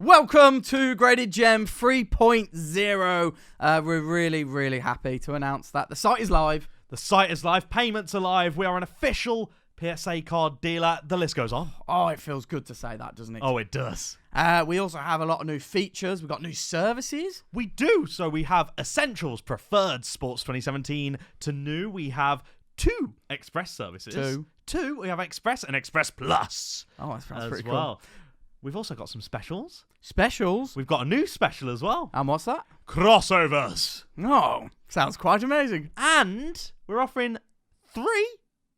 Welcome to GradedGem 3.0. We're really happy to announce that the site is live. The site is live. Payments are live. We are an official PSA card dealer. The list goes on. Oh, it feels good to say that, doesn't it? Oh, it does. We also have a lot of new features. We've got new services. We do. So we have Essentials, Preferred, Sports 2017 to new. We have 2 Express services. Two. We have Express and Express Plus. Oh, that's pretty well. cool. We've also got some specials. Specials? We've got a new special as well. And what's that? Crossovers. Oh, sounds quite amazing. And we're offering 3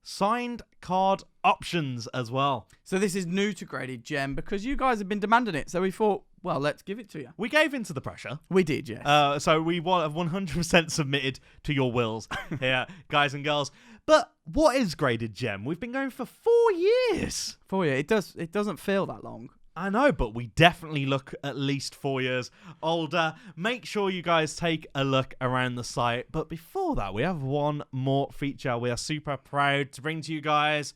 signed card options as well. So this is new to GradedGem because you guys have been demanding it. So we thought, well, let's give it to you. We gave into the pressure. We did, yes. So we have 100% submitted to your wills here, guys and girls. But what is GradedGem? We've been going for 4 years. 4 years. It doesn't feel that long. I know, but we definitely look at least 4 years older. Make sure you guys take a look around the site. But before that, we have one more feature we are super proud to bring to you guys.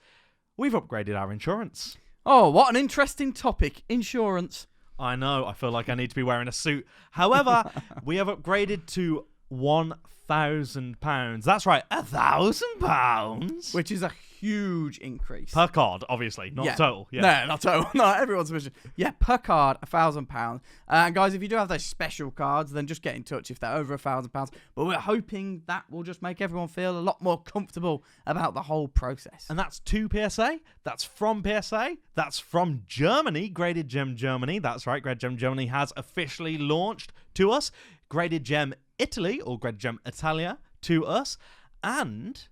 We've upgraded our insurance. Oh, what an interesting topic. Insurance. I know. I feel like I need to be wearing a suit. However, we have upgraded to £1,000. That's right, £1,000. Which is a huge increase. Per card, obviously, not total. Yeah. No, not total. No, everyone's mission. Yeah, per card, £1,000. And guys, if you do have those special cards, then just get in touch if they're over £1,000. But we're hoping that will just make everyone feel a lot more comfortable about the whole process. And that's 2 PSA. That's from PSA. That's from Germany, GradedGem Germany. That's right, GradedGem Germany has officially launched to us. GradedGem Italy, or GradedGem Italia, to us. And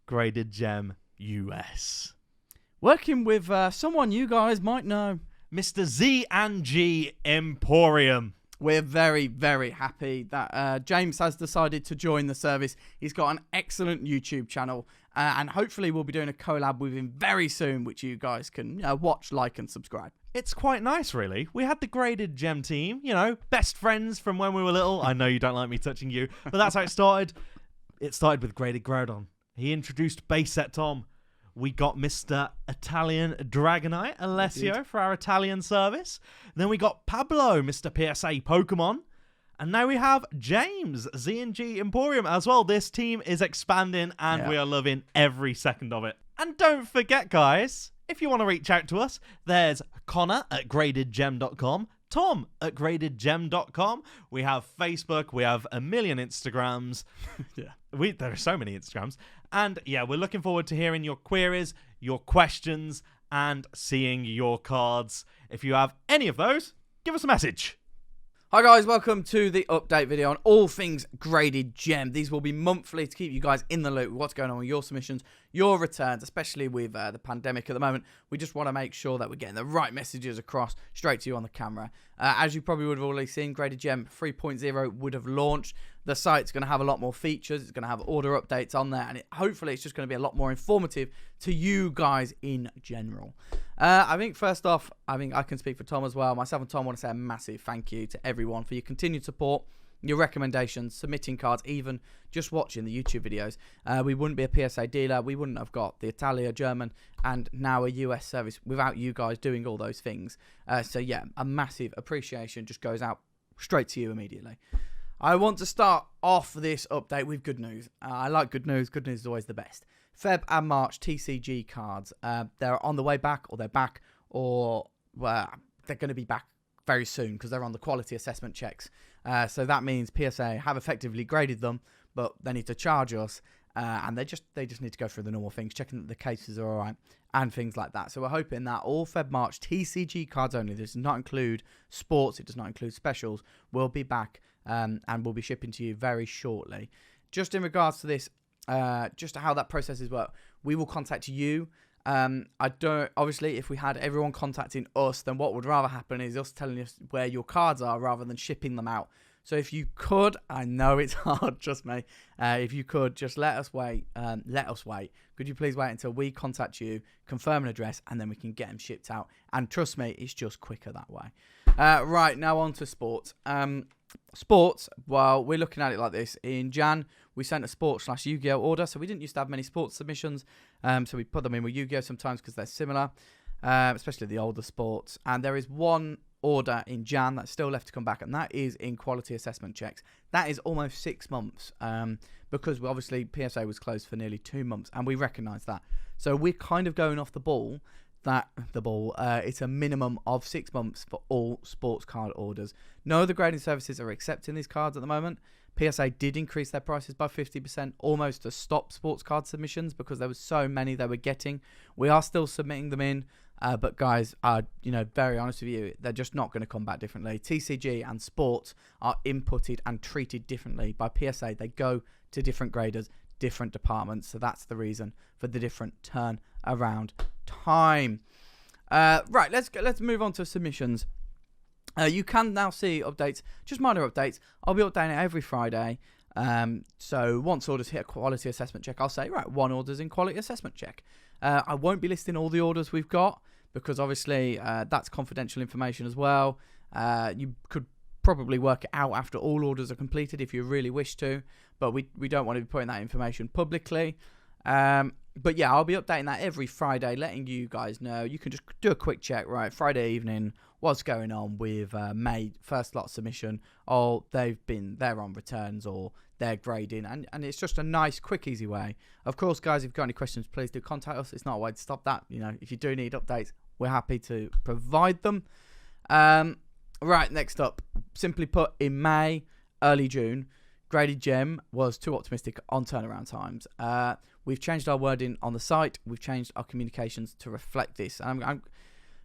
GradedGem US. Working with someone you guys might know. Mr. Z&G Emporium. We're very happy that James has decided to join the service. He's got an excellent YouTube channel. And hopefully we'll be doing a collab with him very soon, which you guys can watch, like, and subscribe. It's quite nice, really. We had the GradedGem team, best friends from when we were little. I know you don't like me touching you, but that's how it started. It started with Graded Groudon. He introduced Base Set Tom. We got Mr. Italian Dragonite, Alessio, for our Italian service. Then we got Pablo, Mr. PSA Pokemon. And now we have James, Z&G Emporium as well. This team is expanding and we are loving every second of it. And don't forget, guys, if you want to reach out to us, there's Connor at GradedGem.com, Tom at GradedGem.com. We have Facebook. We have a million Instagrams. There are so many Instagrams. And we're looking forward to hearing your queries, your questions, and seeing your cards. If you have any of those, give us a message. Hi guys, welcome to the update video on all things GradedGem. These will be monthly to keep you guys in the loop with what's going on with your submissions, your returns, especially with the pandemic at the moment. We just want to make sure that we're getting the right messages across straight to you on the camera. As you probably would have already seen, GradedGem 3.0 would have launched. The site's going to have a lot more features. It's going to have order updates on there, and hopefully it's just going to be a lot more informative to you guys in general. I think first off, I can speak for Tom as well. Myself and Tom want to say a massive thank you to everyone for your continued support, your recommendations, submitting cards, even just watching the YouTube videos. We wouldn't be a PSA dealer. We wouldn't have got the Italia, German, and now a US service without you guys doing all those things. So yeah, a massive appreciation just goes out straight to you immediately. I want to start off this update with good news. I like good news. Good news is always the best. Feb and March TCG cards. They're on the way back, or they're back, or they're going to be back very soon because they're on the quality assessment checks. So that means PSA have effectively graded them, but they need to charge us, and they just need to go through the normal things, checking that the cases are all right and things like that. So we're hoping that all Feb March TCG cards only, this does not include sports, it does not include specials, will be back and will be shipping to you very shortly. Just in regards to this, just how that process is work, we will contact you. Obviously, if we had everyone contacting us, then what would rather happen is us telling us where your cards are rather than shipping them out. So if you could, I know it's hard, trust me, if you could just let us wait. Could you please wait until we contact you, confirm an address, and then we can get them shipped out. And trust me, it's just quicker that way. Right, now on to sports. Sports, well, we're looking at it like this. In Jan, we sent a sports/Yu-Gi-Oh order, so we didn't used to have many sports submissions, so we put them in with Yu-Gi-Oh sometimes because they're similar, especially the older sports. And there is one order in Jan that's still left to come back, and that is in quality assessment checks. That is almost 6 months, because obviously PSA was closed for nearly 2 months, and we recognise that. So we're kind of going off the ball. It's a minimum of 6 months for all sports card orders. No other grading services are accepting these cards at the moment. PSA did increase their prices by 50%, almost to stop sports card submissions because there were so many they were getting. We are still submitting them in, but guys, very honest with you, they're just not going to come back differently. TCG and sports are inputted and treated differently by PSA. They go to different graders, different departments, so that's the reason for the different turnaround time. Right, let's move on to submissions. You can now see updates, just minor updates. I'll be updating it every Friday. So once orders hit a quality assessment check, I'll say, right, 1 order's in quality assessment check. I won't be listing all the orders we've got because obviously that's confidential information as well. You could probably work it out after all orders are completed if you really wish to, but we don't want to be putting that information publicly. But yeah, I'll be updating that every Friday, letting you guys know. You can just do a quick check, right? Friday evening, what's going on with May first lot submission? Oh, they're on returns or they're grading, and it's just a nice, quick, easy way. Of course, guys, if you've got any questions, please do contact us. It's not a way to stop that. If you do need updates, we're happy to provide them. Right, next up, simply put, in May, early June, Graded Gem was too optimistic on turnaround times. We've changed our wording on the site. We've changed our communications to reflect this. I'm going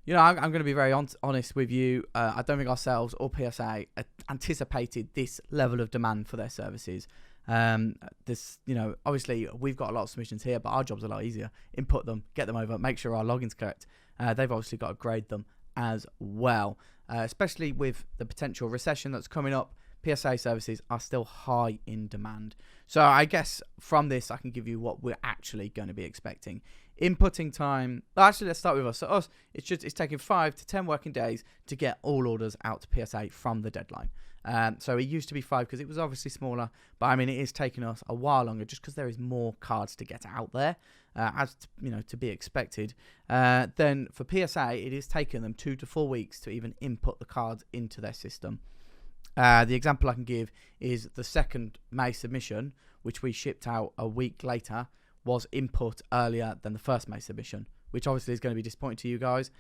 to be very honest with you. I don't think ourselves or PSA anticipated this level of demand for their services. Obviously we've got a lot of submissions here, but our job's a lot easier. Input them, get them over, make sure our login's correct. They've obviously got to grade them as well, especially with the potential recession that's coming up. PSA services are still high in demand. So I guess from this, I can give you what we're actually going to be expecting. Inputting time, actually, let's start with us. So us, it's taking 5 to 10 working days to get all orders out to PSA from the deadline. So it used to be 5 because it was obviously smaller, but I mean, it is taking us a while longer just because there is more cards to get out there, to be expected. Then for PSA, it is taking them 2 to 4 weeks to even input the cards into their system. The example I can give is the second May submission, which we shipped out a week later, was input earlier than the first May submission, which obviously is going to be disappointing to you guys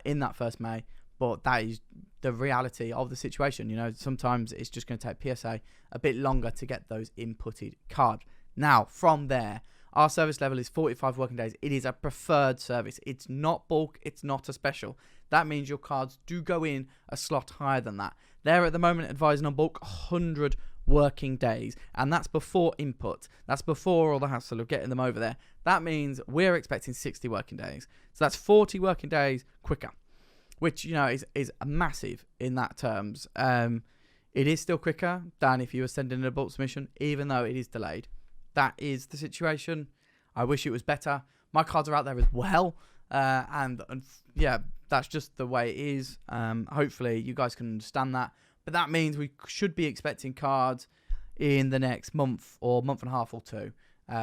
in that first May, but that is the reality of the situation. Sometimes it's just going to take PSA a bit longer to get those inputted cards. Now, from there, our service level is 45 working days. It is a preferred service. It's not bulk. It's not a special. That means your cards do go in a slot higher than that. They're at the moment advising on bulk 100 working days, and that's before input. That's before all the hassle of getting them over there. That means we're expecting 60 working days. So that's 40 working days quicker, which is massive in that terms. It is still quicker than if you were sending in a bulk submission, even though it is delayed. That is the situation. I wish it was better. My cards are out there as well, and yeah, that's just the way it is. Hopefully you guys can understand that. But that means we should be expecting cards in the next month or month and a half or 2.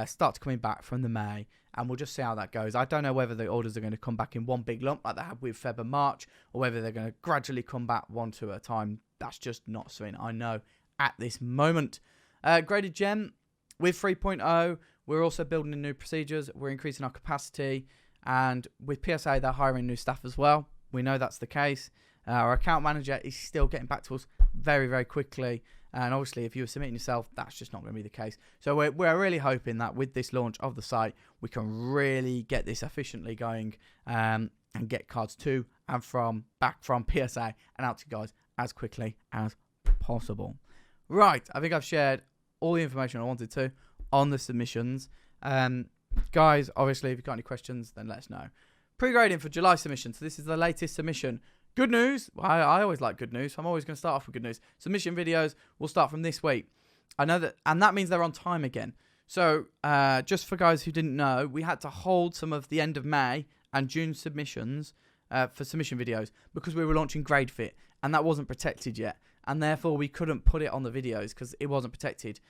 Start coming back from the May, and we'll just see how that goes. I don't know whether the orders are going to come back in one big lump like they have with Feb and March, or whether they're going to gradually come back 1 2 at a time. That's just not something I know at this moment. Graded Gem with 3.0, we're also building in new procedures. We're increasing our capacity. And with PSA, they're hiring new staff as well. We know that's the case. Our account manager is still getting back to us very, very quickly. And obviously, if you were submitting yourself, that's just not going to be the case. So we're really hoping that with this launch of the site, we can really get this efficiently going and get cards to and back from PSA and out to you guys as quickly as possible. Right, I think I've shared all the information I wanted to on the submissions. Guys, obviously, if you've got any questions, then let us know. Pre-grading for July submission. So this is the latest submission. Good news. I always like good news. So I'm always going to start off with good news. Submission videos will start from this week. I know that, and that means they're on time again. So just for guys who didn't know, we had to hold some of the end of May and June submissions for submission videos because we were launching GradeFit, and that wasn't protected yet. And therefore, we couldn't put it on the videos because it wasn't protected.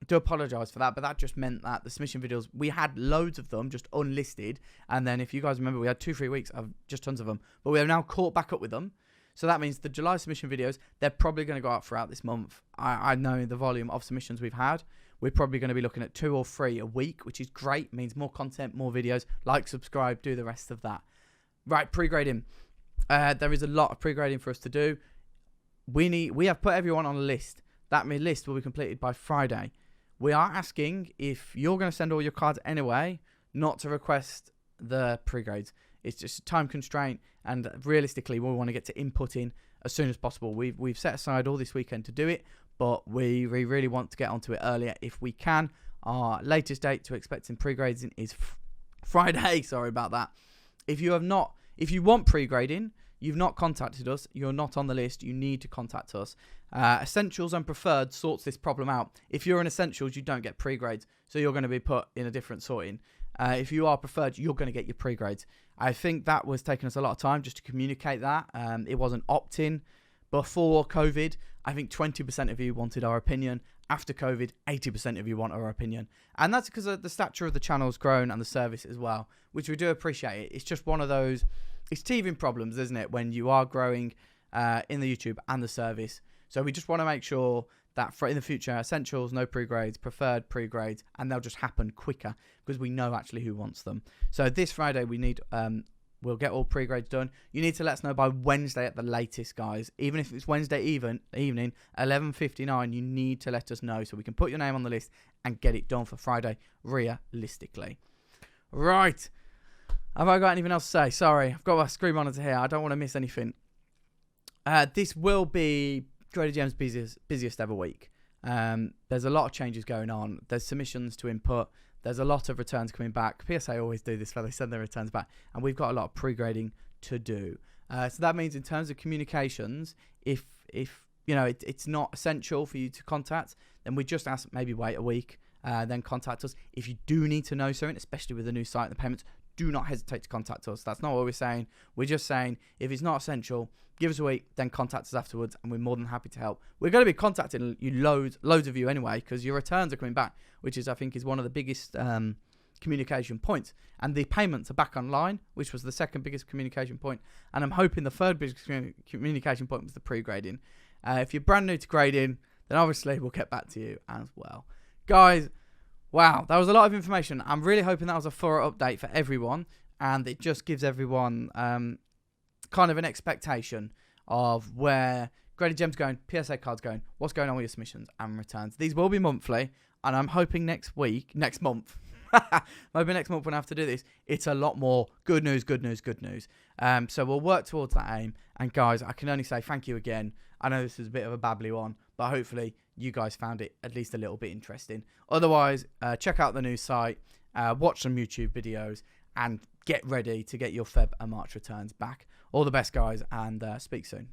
Do apologise for that, but that just meant that the submission videos, we had loads of them just unlisted, and then if you guys remember, we had 2-3 weeks of just tons of them, but we have now caught back up with them. So that means the July submission videos, they're probably going to go out throughout this month. I know the volume of submissions we've had. We're probably going to be looking at 2 or 3 a week, which is great. Means more content, more videos. Like, subscribe, do the rest of that. Right, pre-grading. There is a lot of pre-grading for us to do. We have put everyone on a list. That list will be completed by Friday. We are asking, if you're going to send all your cards anyway, not to request the pre-grades. It's just a time constraint, and realistically, we want to get to inputting as soon as possible. We've set aside all this weekend to do it, but we really want to get onto it earlier if we can. Our latest date to expecting pre-grading is Friday. Sorry about that. If you want pre-grading, you've not contacted us, you're not on the list, you need to contact us. Essentials and Preferred sorts this problem out. If you're in Essentials, you don't get pre-grades, so you're going to be put in a different sorting. If you are Preferred, you're going to get your pre-grades. I think that was taking us a lot of time just to communicate that. It wasn't opt-in before COVID. I think 20% of you wanted our opinion. After COVID, 80% of you want our opinion. And that's because the stature of the channel's grown and the service as well, which we do appreciate. It's just one of those, it's teething problems, isn't it, when you are growing in the YouTube and the service. So we just want to make sure that for in the future, Essentials, no pre-grades, Preferred pre-grades, and they'll just happen quicker because we know actually who wants them. So this Friday, we need we'll get all pre-grades done. You need to let us know by Wednesday at the latest, guys. Even if it's Wednesday evening, 11:59, you need to let us know so we can put your name on the list and get it done for Friday, realistically. Right. Have I got anything else to say? Sorry, I've got my screen monitor here. I don't want to miss anything. This will be GradedGems busiest ever week. There's a lot of changes going on. There's submissions to input. There's a lot of returns coming back. PSA always do this where they send their returns back. And we've got a lot of pre-grading to do. So that means in terms of communications, if you know it's not essential for you to contact, then we just ask maybe wait a week, then contact us. If you do need to know something, especially with the new site and the payments, do not hesitate to contact us. That's not what we're saying. We're just saying if it's not essential, give us a week, then contact us afterwards, and we're more than happy to help. We're going to be contacting you loads of you anyway, because your returns are coming back, which is I think is one of the biggest communication points. And the payments are back online, which was the second biggest communication point. And I'm hoping the third biggest communication point was the pre-grading. If you're brand new to grading, then obviously we'll get back to you as well. Guys, wow, that was a lot of information. I'm really hoping that was a thorough update for everyone, and it just gives everyone kind of an expectation of where GradedGems going, PSA cards going, what's going on with your submissions and returns. These will be monthly, and I'm hoping next month, maybe next month when I have to do this, it's a lot more good news. So we'll work towards that aim. And guys, I can only say thank you again. I know this is a bit of a babbly one, but hopefully you guys found it at least a little bit interesting. Otherwise, check out the new site, watch some YouTube videos, and get ready to get your Feb and March returns back. All the best, guys, and speak soon.